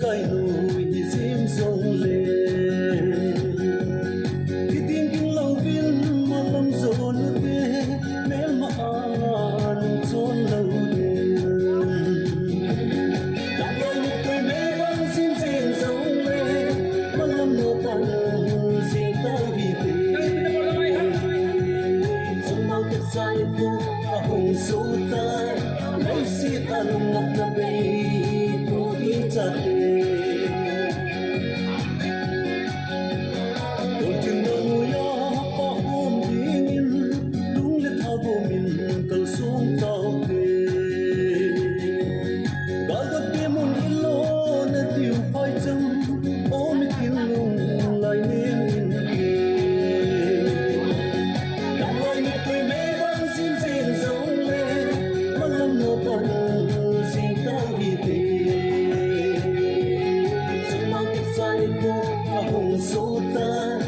kai nuôi thì sim sông lên khi tiếng kinh lâu viên mà lòng gió nước đê mẹ mà nung chốn lâu đêm đang lôi một cây mẹ vẫn sim sim sông lên mà lòng nô bằng xin tao vì thế trong mau thật sai vô hồng số ta lấy si tan ngọc na bay cô đi chặt đôi chân nâng nhớ có hôm đi nhìn đúng là thao vô mình cầu xuống tàu về gọi gặp kia một lô nơi tiêu phai chân ôm tiếng lùng lại nên nhìn đang ngồi một cười mê vẫn xin xin giống lên mà lòng nô bằng xin tao vì thế trong mang cách sai vô hồng số ta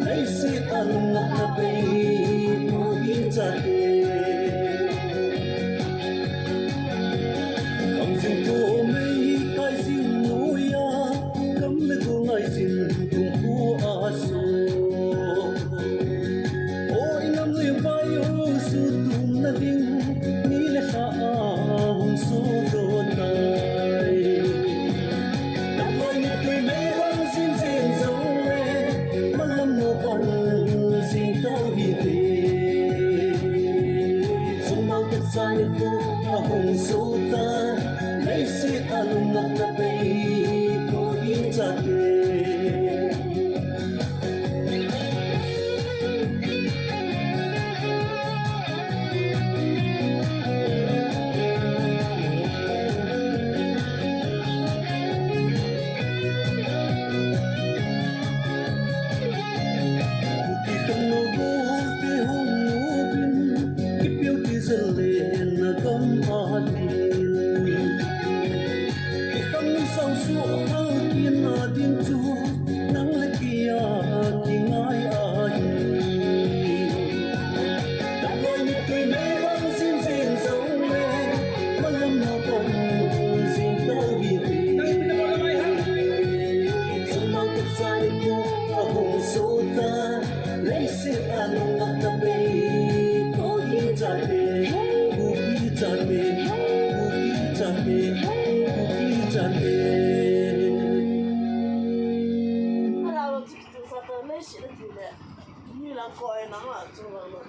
lấy si ăn ngọc bay cô đi chặt không xin cô mấy cái xin núi à cấm lấy cô ngày xin cùng cô à số ôi năm người vai ô su tum na ding ni le sa hồng số đồ tay đang ngồi một cười mê vẫn xin xin giống lên mà lòng nô bằng xin tao vì thế trong mau thật sai vô hồng số ta lấy si ăn ngọc na bay cô đi chặt cấm adin khi không sâu suốt hao kiên adin chu nắng lệ kia thì ngay adin đang ngồi một cười mê vẫn xin xin giống lên mà lòng nào còn xin tao vì thế trong mau thật sai vô hồng số ta lấy sự ăn ngọc ta bay có đi trả về Chate, chate, chate. Hello，这个就是说，没事的，你那过来拿嘛，走了。